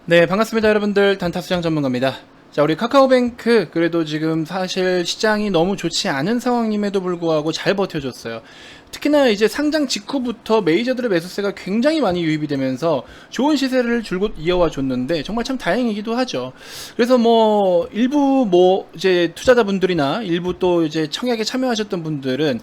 네, 반갑습니다, 여러분들. 단타수장 전문가입니다. 자, 우리 카카오뱅크, 그래도 지금 사실 시장이 너무 좋지 않은 상황임에도 불구하고 잘 버텨줬어요. 특히나 이제 상장 직후부터 메이저들의 매수세가 굉장히 많이 유입이 되면서 좋은 시세를 줄곧 이어와 줬는데 정말 참 다행이기도 하죠. 그래서 일부 이제 투자자분들이나 일부 또 이제 청약에 참여하셨던 분들은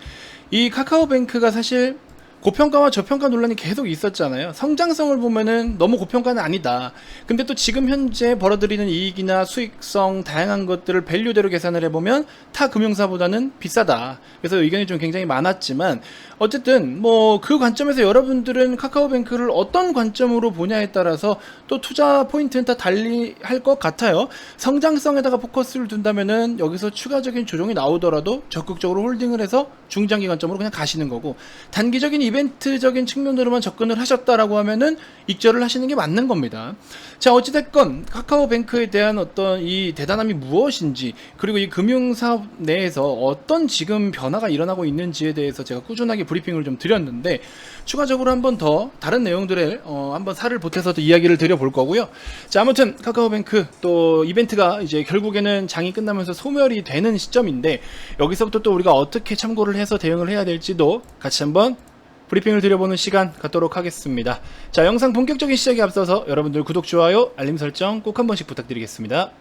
이 카카오뱅크가 사실 고평가와 저평가 논란이 계속 있었잖아요. 성장성을 보면은 너무 고평가는 아니다. 근데 또 지금 현재 벌어들이는 이익이나 수익성 다양한 것들을 밸류대로 계산을 해보면 타 금융사보다는 비싸다. 그래서 의견이 좀 굉장히 많았지만 어쨌든 그 관점에서 여러분들은 카카오뱅크를 어떤 관점으로 보냐에 따라서 또 투자 포인트는 다 달리 할 것 같아요. 성장성에다가 포커스를 둔다면은 여기서 추가적인 조정이 나오더라도 적극적으로 홀딩을 해서 중장기 관점으로 그냥 가시는 거고, 단기적인 이벤트적인 측면으로만 접근을 하셨다라고 하면은 익절을 하시는 게 맞는 겁니다. 자, 어찌됐건 카카오뱅크에 대한 어떤 이 대단함이 무엇인지, 그리고 이 금융사업 내에서 어떤 지금 변화가 일어나고 있는지에 대해서 제가 꾸준하게 브리핑을 좀 드렸는데, 추가적으로 한 번 더 다른 내용들을 한번 살을 보태서 이야기를 드려볼 거고요. 자, 아무튼 카카오뱅크 또 이벤트가 이제 결국에는 장이 끝나면서 소멸이 되는 시점인데, 여기서부터 또 우리가 어떻게 참고를 해서 대응을 해야 될지도 같이 한번 브리핑을 드려보는 시간 갖도록 하겠습니다. 자, 영상 본격적인 시작에 앞서서 여러분들 구독, 좋아요, 알림 설정 꼭 한 번씩 부탁드리겠습니다.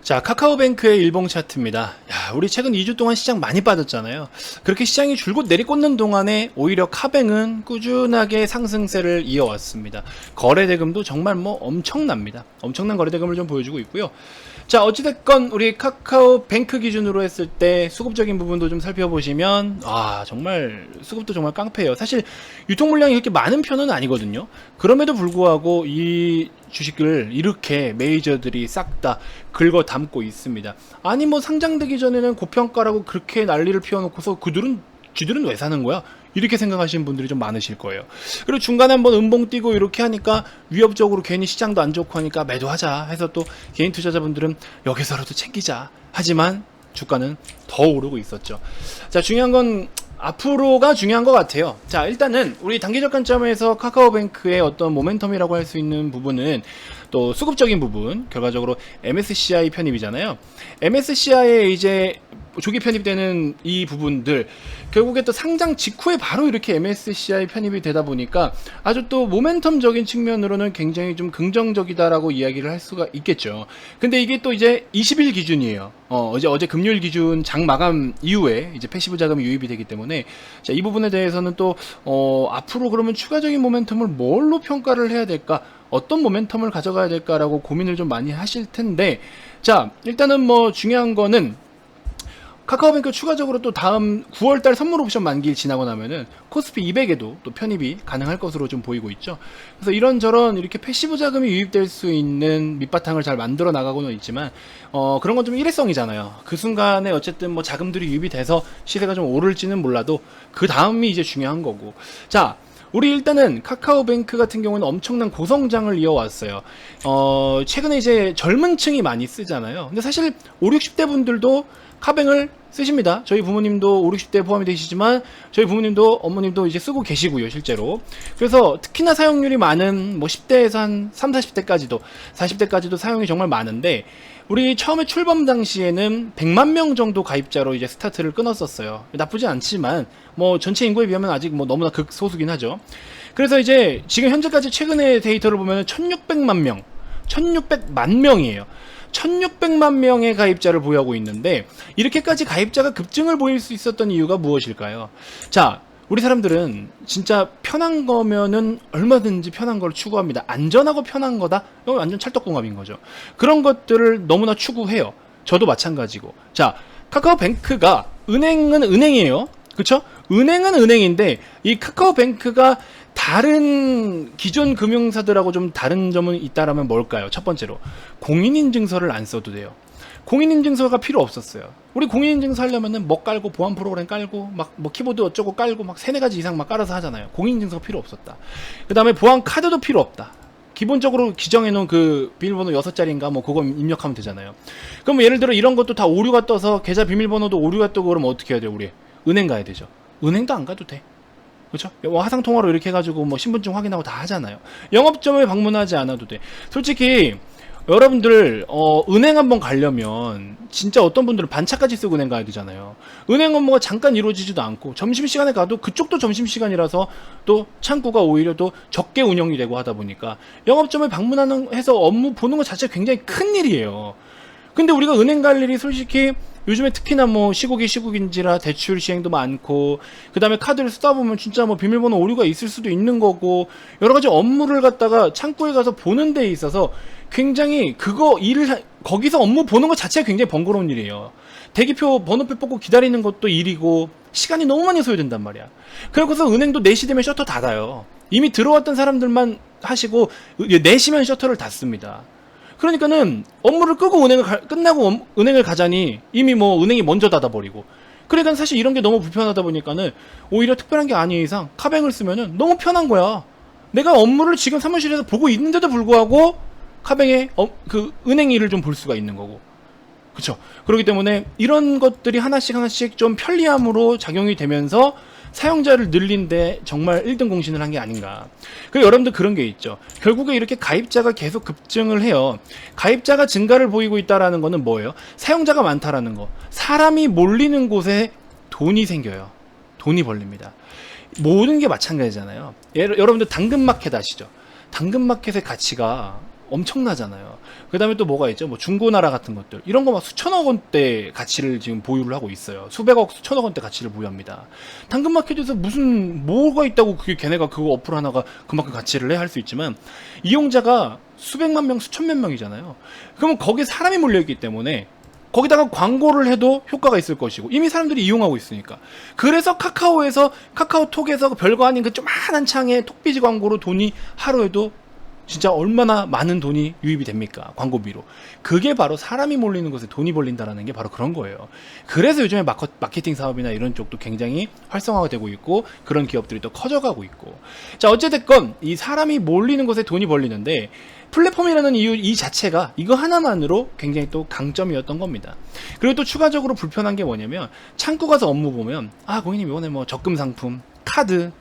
자, 카카오뱅크의 일봉 차트입니다. 야, 우리 최근 2주 동안 시장 많이 빠졌잖아요. 그렇게 시장이 줄곧 내리꽂는 동안에 오히려 카뱅은 꾸준하게 상승세를 이어왔습니다. 거래대금도 정말 엄청납니다. 엄청난 거래대금을 좀 보여주고 있고요. 자, 어찌됐건 우리 카카오뱅크 기준으로 했을 때 수급적인 부분도 좀 살펴보시면 정말 수급도 정말 깡패예요. 사실 유통 물량이 그렇게 많은 편은 아니거든요. 그럼에도 불구하고 이 주식을 이렇게 메이저들이 싹 다 긁어 담고 있습니다. 아니 상장되기 전에는 고평가라고 그렇게 난리를 피워놓고서 쥐들은 왜 사는 거야? 이렇게 생각하시는 분들이 좀 많으실 거예요. 그리고 중간에 한번 음봉 뛰고 이렇게 하니까 위협적으로 괜히 시장도 안 좋고 하니까 매도하자 해서 또 개인 투자자분들은 여기서라도 챙기자. 하지만 주가는 더 오르고 있었죠. 자, 중요한 건 앞으로가 중요한 것 같아요. 자, 일단은 우리 단기적 관점에서 카카오뱅크의 어떤 모멘텀이라고 할 수 있는 부분은 또 수급적인 부분, 결과적으로 MSCI 편입이잖아요. MSCI에 이제 조기 편입되는 이 부분들, 결국에 또 상장 직후에 바로 이렇게 MSCI 편입이 되다 보니까 아주 또 모멘텀적인 측면으로는 굉장히 좀 긍정적이다라고 이야기를 할 수가 있겠죠. 근데 이게 또 이제 20일 기준이에요. 어제 금요일 기준 장 마감 이후에 이제 패시브 자금이 유입이 되기 때문에, 자, 이 부분에 대해서는 또 앞으로 그러면 추가적인 모멘텀을 뭘로 평가를 해야 될까? 어떤 모멘텀을 가져가야 될까라고 고민을 좀 많이 하실 텐데, 자, 일단은 중요한 거는 카카오뱅크 추가적으로 또 다음 9월달 선물 옵션 만기일 지나고 나면은 코스피 200에도 또 편입이 가능할 것으로 좀 보이고 있죠. 그래서 이런저런 이렇게 패시브 자금이 유입될 수 있는 밑바탕을 잘 만들어 나가고는 있지만, 그런 건 좀 일회성이잖아요. 그 순간에 어쨌든 자금들이 유입이 돼서 시세가 좀 오를지는 몰라도 그 다음이 이제 중요한 거고. 자, 우리 일단은 카카오뱅크 같은 경우는 엄청난 고성장을 이어왔어요. 최근에 이제 젊은 층이 많이 쓰잖아요. 근데 사실 5, 60대 분들도 카뱅을 쓰십니다. 저희 부모님도 5, 60대 포함이 되시지만 저희 부모님도 어머님도 이제 쓰고 계시고요, 실제로. 그래서 특히나 사용률이 많은 10대에서 한 3, 40대까지도 40대까지도 사용이 정말 많은데, 우리 처음에 출범 당시에는 100만 명 정도 가입자로 이제 스타트를 끊었었어요. 나쁘지 않지만 전체 인구에 비하면 아직 너무나 극소수긴 하죠. 그래서 이제 지금 현재까지 최근의 데이터를 보면 1600만 명, 1600만 명이에요. 1600만 명의 가입자를 보유하고 있는데, 이렇게까지 가입자가 급증을 보일 수 있었던 이유가 무엇일까요? 자, 우리 사람들은 진짜 편한 거면은 얼마든지 편한 걸 추구합니다. 안전하고 편한 거다? 이건 완전 찰떡궁합인 거죠. 그런 것들을 너무나 추구해요. 저도 마찬가지고. 자, 카카오뱅크가 은행은 은행이에요. 그쵸? 은행은 은행인데 이 카카오뱅크가 다른 기존 금융사들하고 좀 다른 점은 있다라면 뭘까요? 첫 번째로 공인인증서를 안 써도 돼요. 공인인증서가 필요 없었어요. 우리 공인인증서 하려면은 깔고 보안 프로그램 깔고 키보드 어쩌고 깔고 3-4가지 이상 깔아서 하잖아요. 공인인증서가 필요 없었다. 그 다음에 보안 카드도 필요 없다. 기본적으로 기정해놓은 그 비밀번호 6자리인가 그거 입력하면 되잖아요. 그럼 예를 들어 이런 것도 다 오류가 떠서 계좌 비밀번호도 오류가 뜨고 그러면 어떻게 해야 돼요? 우리 은행 가야 되죠. 은행도 안 가도 돼. 그렇죠? 화상 통화로 이렇게 해가지고 뭐 신분증 확인하고 다 하잖아요. 영업점에 방문하지 않아도 돼. 솔직히 여러분들 은행 한번 가려면 진짜 어떤 분들은 반차까지 쓰고 은행 가야 되잖아요. 은행 업무가 잠깐 이루어지지도 않고 점심시간에 가도 그쪽도 점심시간이라서 또 창구가 오히려 또 적게 운영이 되고 하다 보니까 영업점에 방문하는 해서 업무 보는 것 자체가 굉장히 큰 일이에요. 근데 우리가 은행 갈 일이 솔직히 요즘에 특히나 뭐 시국인지라 대출 시행도 많고, 그 다음에 카드를 쓰다 보면 진짜 뭐 비밀번호 오류가 있을 수도 있는 거고, 여러 가지 업무를 갖다가 창구에 가서 보는 데 있어서 굉장히 거기서 업무 보는 것 자체가 굉장히 번거로운 일이에요. 대기표 번호표 뽑고 기다리는 것도 일이고, 시간이 너무 많이 소요된단 말이야. 그래서 은행도 4시 되면 셔터 닫아요. 이미 들어왔던 사람들만 하시고 4시면 셔터를 닫습니다. 그러니까는 업무를 끄고 끝나고 은행을 가자니 이미 뭐 은행이 먼저 닫아버리고, 그러니까 사실 이런 게 너무 불편하다 보니까는 오히려 특별한 게 아닌 이상 카뱅을 쓰면은 너무 편한 거야. 내가 업무를 지금 사무실에서 보고 있는데도 불구하고 카뱅에 그 은행 일을 좀 볼 수가 있는 거고, 그쵸? 그렇기 때문에 이런 것들이 하나씩 좀 편리함으로 작용이 되면서 사용자를 늘린데 정말 1등 공신을 한 게 아닌가. 그리고 여러분들 그런 게 있죠. 결국에 이렇게 가입자가 계속 급증을 해요. 가입자가 증가를 보이고 있다라는 거는 뭐예요? 사용자가 많다라는 거. 사람이 몰리는 곳에 돈이 생겨요. 돈이 벌립니다. 모든 게 마찬가지잖아요. 여러분들 당근마켓 아시죠? 당근마켓의 가치가 엄청나잖아요. 그 다음에 또 뭐가 있죠? 뭐 중고나라 같은 것들, 이런 거 막 수천억 원대 가치를 지금 보유를 하고 있어요. 수백억, 수천억 원대 가치를 보유합니다. 당근마켓에서 뭐가 있다고 그게 걔네가 그거 어플 하나가 그만큼 가치를 내 할 수 있지만, 이용자가 수백만 명, 수천만 명이잖아요. 그러면 거기에 사람이 몰려있기 때문에 거기다가 광고를 해도 효과가 있을 것이고, 이미 사람들이 이용하고 있으니까. 그래서 카카오톡에서 별거 아닌 그 조그만한 창에 톡비지 광고로 돈이 하루에도 진짜 얼마나 많은 돈이 유입이 됩니까? 광고비로. 그게 바로 사람이 몰리는 곳에 돈이 벌린다라는 게 바로 그런 거예요. 그래서 요즘에 마케팅 사업이나 이런 쪽도 굉장히 활성화가 되고 있고, 그런 기업들이 또 커져가고 있고. 자, 어찌됐건 이 사람이 몰리는 곳에 돈이 벌리는데, 플랫폼이라는 이유 이 자체가 이거 하나만으로 굉장히 또 강점이었던 겁니다. 그리고 또 추가적으로 불편한 게 뭐냐면, 창구 가서 업무 보면 고객님 이번에 뭐 적금 상품, 카드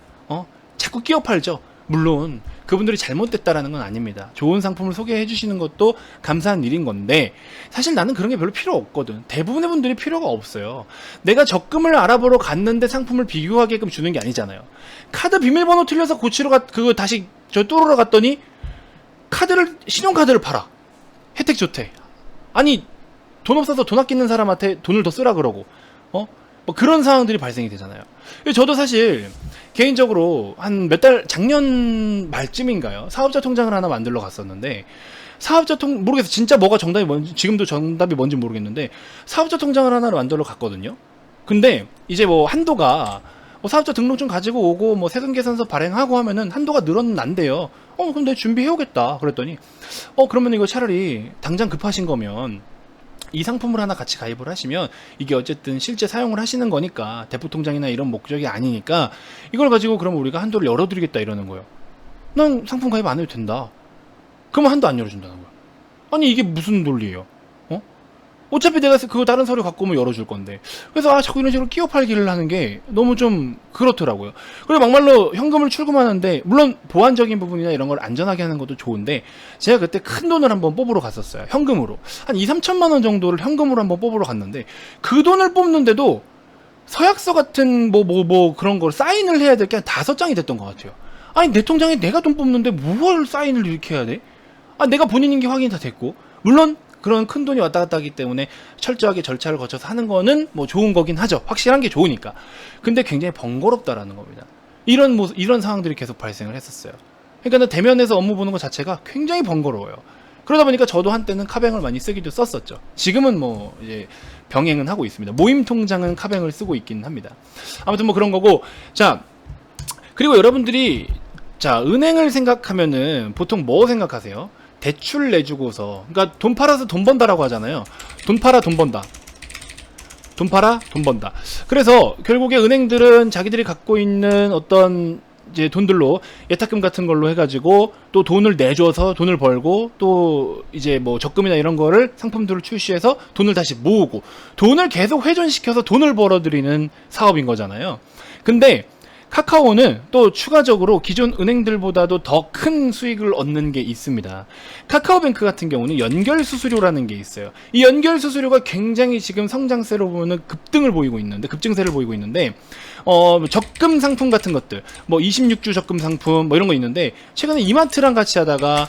자꾸 끼워 팔죠. 물론 그분들이 잘못됐다라는 건 아닙니다. 좋은 상품을 소개해 주시는 것도 감사한 일인 건데, 사실 나는 그런 게 별로 필요 없거든. 대부분의 분들이 필요가 없어요. 내가 적금을 알아보러 갔는데 상품을 비교하게끔 주는 게 아니잖아요. 카드 비밀번호 틀려서 고치러 그거 다시 뚫으러 갔더니 신용카드를 팔아. 혜택 좋대. 아니, 돈 없어서 돈 아끼는 사람한테 돈을 더 쓰라 그러고, 뭐 그런 상황들이 발생이 되잖아요. 저도 사실 개인적으로 한 작년 말쯤인가요? 사업자 통장을 하나 만들러 갔었는데, 모르겠어. 진짜 뭐가 정답이 뭔지, 지금도 정답이 뭔지 모르겠는데, 사업자 통장을 하나를 만들러 갔거든요. 근데 이제 뭐 한도가, 사업자 등록증 가지고 오고 뭐 세금계산서 발행하고 하면은 한도가 늘어난대요. 그럼 내가 준비해오겠다. 그랬더니, 그러면 이거 차라리 당장 급하신 거면 이 상품을 하나 같이 가입을 하시면 이게 어쨌든 실제 사용을 하시는 거니까, 대포통장이나 이런 목적이 아니니까 이걸 가지고 그럼 우리가 한도를 열어드리겠다 이러는 거예요. 난 상품 가입 안 해도 된다. 그러면 한도 안 열어준다는 거야. 아니, 이게 무슨 논리예요? 어차피 내가 그거 다른 서류 갖고 오면 열어줄 건데. 그래서 자꾸 이런 식으로 끼워 팔기를 하는 게 너무 좀 그렇더라고요. 그리고 막말로 현금을 출금하는데, 물론 보안적인 부분이나 이런 걸 안전하게 하는 것도 좋은데, 제가 그때 큰 돈을 한번 뽑으러 갔었어요. 현금으로. 한 2-3천만 원 정도를 현금으로 한번 뽑으러 갔는데, 그 돈을 뽑는데도 서약서 같은 그런 걸 사인을 해야 될 게 한 5장이 됐던 것 같아요. 아니, 내 통장에 내가 돈 뽑는데 뭘 사인을 이렇게 해야 돼? 내가 본인인 게 확인이 다 됐고, 물론 그런 큰 돈이 왔다 갔다 하기 때문에 철저하게 절차를 거쳐서 하는 거는 뭐 좋은 거긴 하죠. 확실한 게 좋으니까. 근데 굉장히 번거롭다라는 겁니다. 이런 상황들이 계속 발생을 했었어요. 그러니까 대면에서 업무 보는 것 자체가 굉장히 번거로워요. 그러다 보니까 저도 한때는 카뱅을 많이 쓰기도 썼었죠. 지금은 뭐 이제 병행은 하고 있습니다. 모임 통장은 카뱅을 쓰고 있긴 합니다. 아무튼 뭐 그런 거고. 자, 그리고 여러분들이 은행을 생각하면은 보통 뭐 생각하세요? 대출 내주고서, 그러니까 돈 팔아서 돈 번다라고 하잖아요. 돈 팔아 돈 번다. 돈 팔아 돈 번다. 그래서 결국에 은행들은 자기들이 갖고 있는 어떤 이제 돈들로 예탁금 같은 걸로 해가지고 또 돈을 내줘서 돈을 벌고, 또 이제 뭐 적금이나 이런 거를 상품들을 출시해서 돈을 다시 모으고, 돈을 계속 회전시켜서 돈을 벌어들이는 사업인 거잖아요. 근데 카카오는 또 추가적으로 기존 은행들보다도 더 큰 수익을 얻는 게 있습니다. 카카오뱅크 같은 경우는 연결 수수료라는 게 있어요. 이 연결 수수료가 굉장히 지금 성장세로 보면은 급증세를 보이고 있는데, 적금 상품 같은 것들, 뭐 26주 적금 상품 뭐 이런 거 있는데, 최근에 이마트랑 같이 하다가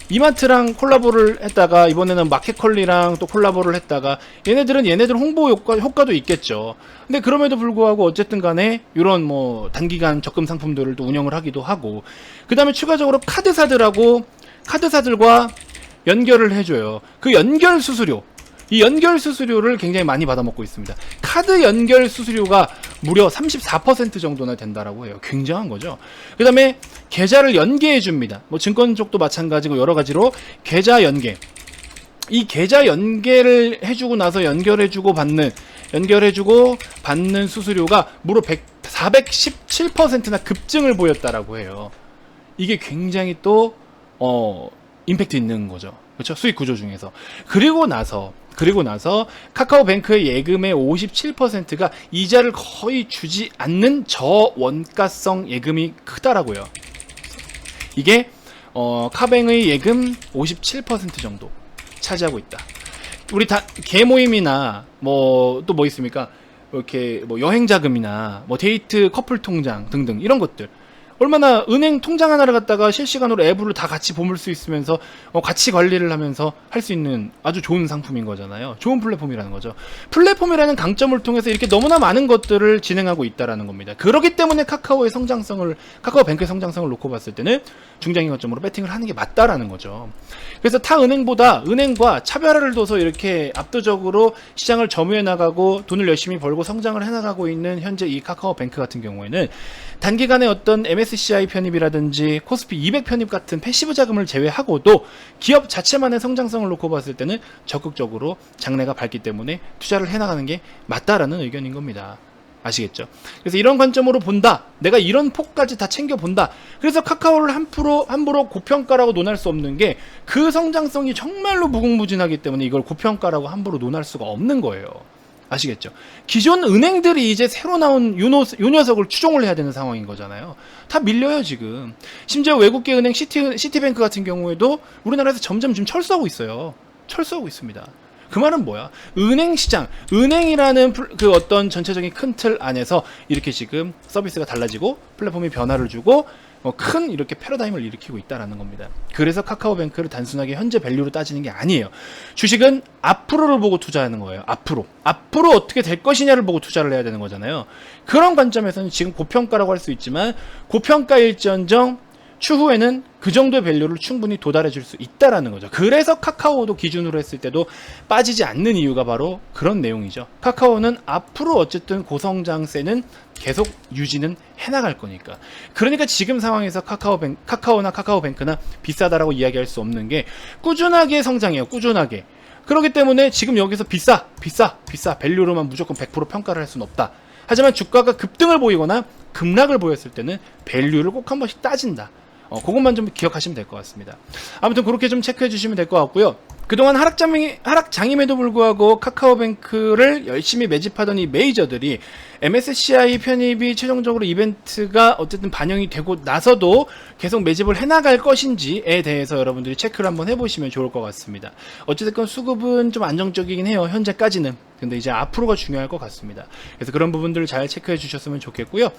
이마트랑 콜라보를 했다가 이번에는 마켓컬리랑 또 콜라보를 했다가 얘네들 홍보 효과도 있겠죠. 근데 그럼에도 불구하고 어쨌든 간에 이런 뭐 단기간 적금 상품들을 또 운영을 하기도 하고, 그 다음에 추가적으로 카드사들과 연결을 해줘요. 그 연결 수수료, 이 연결 수수료를 굉장히 많이 받아먹고 있습니다. 카드 연결 수수료가 무려 34% 정도나 된다라고 해요. 굉장한 거죠. 그 다음에 계좌를 연계해 줍니다. 뭐 증권 쪽도 마찬가지고 여러 가지로 계좌 연계. 이 계좌 연계를 해주고 나서 연결해주고 받는 수수료가 무려 417%나 급증을 보였다라고 해요. 이게 굉장히 또 임팩트 있는 거죠. 그렇죠? 수익 구조 중에서. 그리고 나서 카카오뱅크의 예금의 57%가 이자를 거의 주지 않는 저원가성 예금이 크다라고요. 이게 카뱅의 예금 57% 정도 차지하고 있다. 우리 다 개모임이나 뭐 또 뭐 있습니까? 이렇게 뭐 여행 자금이나 뭐 데이트 커플 통장 등등 이런 것들, 얼마나 은행 통장 하나를 갖다가 실시간으로 앱으로 다 같이 보물 수 있으면서 같이 관리를 하면서 할 수 있는 아주 좋은 상품인 거잖아요. 좋은 플랫폼이라는 거죠. 플랫폼이라는 강점을 통해서 이렇게 너무나 많은 것들을 진행하고 있다라는 겁니다. 그렇기 때문에 카카오뱅크의 성장성을 놓고 봤을 때는 중장기 관점으로 배팅을 하는 게 맞다라는 거죠. 그래서 타 은행과 차별화를 둬서 이렇게 압도적으로 시장을 점유해 나가고 돈을 열심히 벌고 성장을 해 나가고 있는 현재 이 카카오뱅크 같은 경우에는 단기간에 어떤 MSCI 편입이라든지 코스피 200 편입 같은 패시브 자금을 제외하고도 기업 자체만의 성장성을 놓고 봤을 때는 적극적으로 장래가 밝기 때문에 투자를 해나가는 게 맞다라는 의견인 겁니다. 아시겠죠? 그래서 이런 관점으로 본다. 내가 이런 폭까지 다 챙겨본다. 그래서 카카오를 함부로 고평가라고 논할 수 없는 게 그 성장성이 정말로 무궁무진하기 때문에 이걸 고평가라고 함부로 논할 수가 없는 거예요. 아시겠죠? 기존 은행들이 이제 새로 나온 요 녀석을 추종을 해야 되는 상황인 거잖아요. 다 밀려요 지금. 심지어 외국계 은행 시티뱅크 같은 경우에도 우리나라에서 점점 지금 철수하고 있어요. 철수하고 있습니다. 그 말은 뭐야? 은행이라는 그 어떤 전체적인 큰 틀 안에서 이렇게 지금 서비스가 달라지고 플랫폼이 변화를 주고 큰 이렇게 패러다임을 일으키고 있다라는 겁니다. 그래서 카카오뱅크를 단순하게 현재 밸류로 따지는 게 아니에요. 주식은 앞으로를 보고 투자하는 거예요. 앞으로 어떻게 될 것이냐를 보고 투자를 해야 되는 거잖아요. 그런 관점에서는 지금 고평가라고 할 수 있지만 고평가일지언정 추후에는 그 정도의 밸류를 충분히 도달해 줄 수 있다라는 거죠. 그래서 카카오도 기준으로 했을 때도 빠지지 않는 이유가 바로 그런 내용이죠. 카카오는 앞으로 어쨌든 고성장세는 계속 유지는 해나갈 거니까. 그러니까 지금 상황에서 카카오나 카카오뱅크나 비싸다라고 이야기할 수 없는 게 꾸준하게 성장해요. 꾸준하게. 그렇기 때문에 지금 여기서 비싸 밸류로만 무조건 100% 평가를 할 수는 없다. 하지만 주가가 급등을 보이거나 급락을 보였을 때는 밸류를 꼭 한 번씩 따진다. 그것만 좀 기억하시면 될 것 같습니다. 아무튼 그렇게 좀 체크해 주시면 될 것 같고요. 그동안 하락장임에도 불구하고 카카오뱅크를 열심히 매집하던 이 메이저들이 MSCI 편입이 최종적으로 이벤트가 어쨌든 반영이 되고 나서도 계속 매집을 해나갈 것인지에 대해서 여러분들이 체크를 한번 해보시면 좋을 것 같습니다. 어쨌든 수급은 좀 안정적이긴 해요. 현재까지는. 근데 이제 앞으로가 중요할 것 같습니다. 그래서 그런 부분들을 잘 체크해 주셨으면 좋겠고요.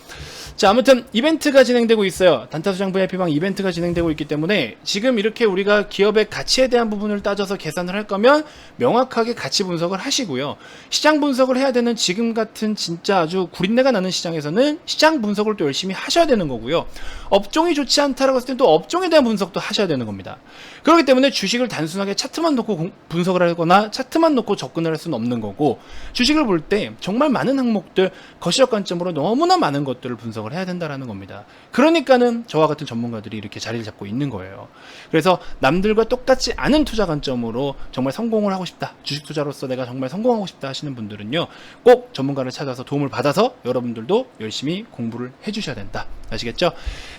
자, 아무튼 이벤트가 진행되고 있어요. 단타수장 VIP방 이벤트가 진행되고 있기 때문에 지금 이렇게 우리가 기업의 가치에 대한 부분을 따져서 계산을 할 거면 명확하게 가치 분석을 하시고요. 시장 분석을 해야 되는 지금 같은 진짜 아주 구린내가 나는 시장에서는 시장 분석을 또 열심히 하셔야 되는 거고요. 업종이 좋지 않다라고 했을 때 또 업종에 대한 분석도 하셔야 되는 겁니다. 그렇기 때문에 주식을 단순하게 차트만 놓고 분석을 하거나 차트만 놓고 접근을 할 수는 없는 거고, 주식을 볼 때 정말 많은 항목들, 거시적 관점으로 너무나 많은 것들을 분석을 해야 된다라는 겁니다. 그러니까는 저와 같은 전문가들이 이렇게 자리를 잡고 있는 거예요. 그래서 남들과 똑같지 않은 투자 관점으로 정말 성공을 하고 싶다, 주식 투자로서 내가 정말 성공하고 싶다 하시는 분들은요, 꼭 전문가를 찾아서 도움을 받아서 여러분들도 열심히 공부를 해주셔야 된다. 아시겠죠?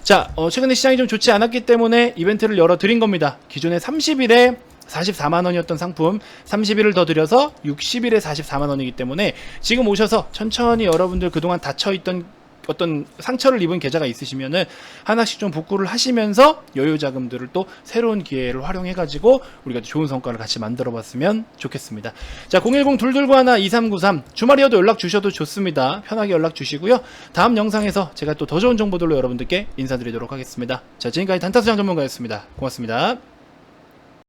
자, 최근에 시장이 좀 좋지 않았기 때문에 이벤트를 열어드린 겁니다. 기존에 30일에 44만원이었던 상품 30일을 더 들여서 60일에 44만원이기 때문에 지금 오셔서 천천히 여러분들 그동안 닫혀있던 어떤 상처를 입은 계좌가 있으시면은 하나씩 좀 복구를 하시면서 여유 자금들을 또 새로운 기회를 활용해가지고 우리가 좋은 성과를 같이 만들어봤으면 좋겠습니다. 자, 010-221-2393 주말이어도 연락 주셔도 좋습니다. 편하게 연락 주시고요. 다음 영상에서 제가 또 더 좋은 정보들로 여러분들께 인사드리도록 하겠습니다. 자, 지금까지 단타수장 전문가였습니다. 고맙습니다.